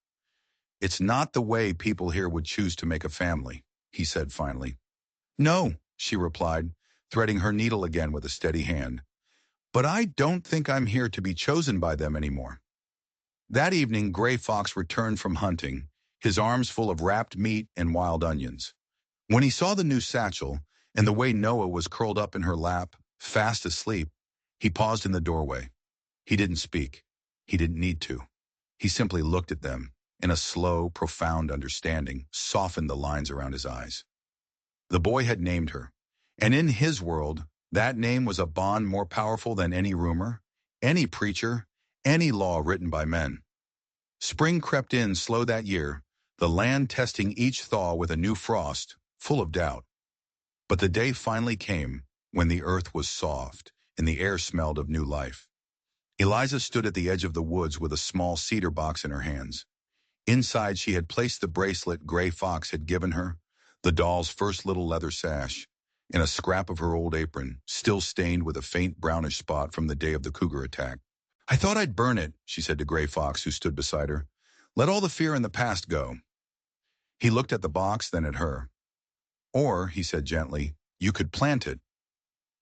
It's not the way people here would choose to make a family, he said finally. No, she replied, threading her needle again with a steady hand. But I don't think I'm here to be chosen by them anymore. That evening, Gray Fox returned from hunting, his arms full of wrapped meat and wild onions. When he saw the new satchel and the way Noah was curled up in her lap, fast asleep, he paused in the doorway. He didn't speak. He didn't need to. He simply looked at them, and a slow, profound understanding softened the lines around his eyes. The boy had named her, and in his world, that name was a bond more powerful than any rumor, any preacher, any law written by men. Spring crept in slow that year, the land testing each thaw with a new frost, full of doubt. But the day finally came when the earth was soft and the air smelled of new life. Eliza stood at the edge of the woods with a small cedar box in her hands. Inside she had placed the bracelet Gray Fox had given her, the doll's first little leather sash, and a scrap of her old apron, still stained with a faint brownish spot from the day of the Cougar attack. I thought I'd burn it, she said to Gray Fox, who stood beside her. Let all the fear in the past go. He looked at the box, then at her. Or, he said gently, you could plant it.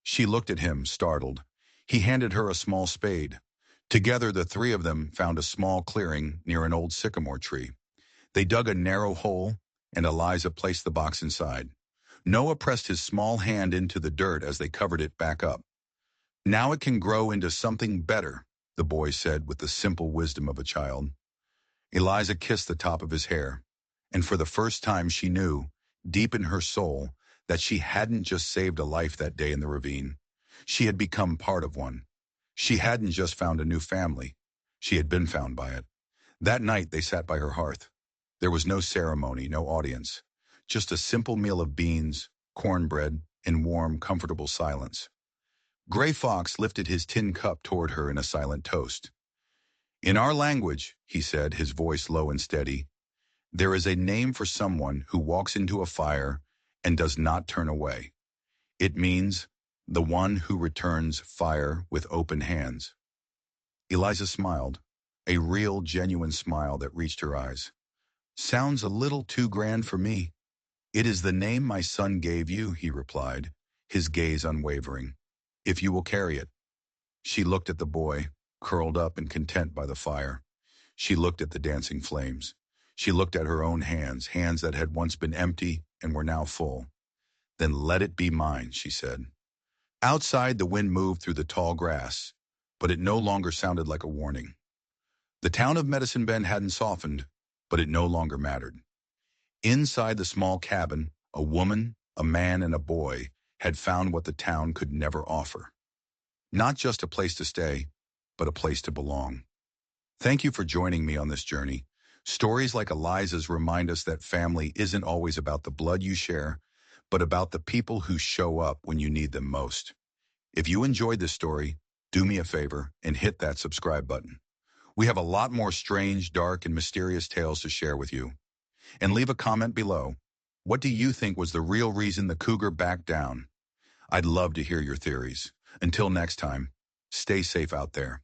She looked at him, startled. He handed her a small spade. Together, the three of them found a small clearing near an old sycamore tree. They dug a narrow hole, and Eliza placed the box inside. Noah pressed his small hand into the dirt as they covered it back up. Now it can grow into something better, the boy said with the simple wisdom of a child. Eliza kissed the top of his hair, and for the first time she knew, deep in her soul, that she hadn't just saved a life that day in the ravine. She had become part of one. She hadn't just found a new family. She had been found by it. That night they sat by her hearth. There was no ceremony, no audience. Just a simple meal of beans, cornbread, and warm, comfortable silence. Gray Fox lifted his tin cup toward her in a silent toast. In our language, he said, his voice low and steady, there is a name for someone who walks into a fire and does not turn away. It means the one who returns fire with open hands. Eliza smiled, a real, genuine smile that reached her eyes. Sounds a little too grand for me. It is the name my son gave you, he replied, his gaze unwavering. If you will carry it. She looked at the boy, curled up and content by the fire. She looked at the dancing flames. She looked at her own hands, hands that had once been empty and were now full. Then let it be mine, she said. Outside, the wind moved through the tall grass, but it no longer sounded like a warning. The town of Medicine Bend hadn't softened, but it no longer mattered. Inside the small cabin, a woman, a man, and a boy had found what the town could never offer. Not just a place to stay, but a place to belong. Thank you for joining me on this journey. Stories like Eliza's remind us that family isn't always about the blood you share, but about the people who show up when you need them most. If you enjoyed this story, do me a favor and hit that subscribe button. We have a lot more strange, dark, and mysterious tales to share with you. And leave a comment below. What do you think was the real reason the cougar backed down? I'd love to hear your theories. Until next time, stay safe out there.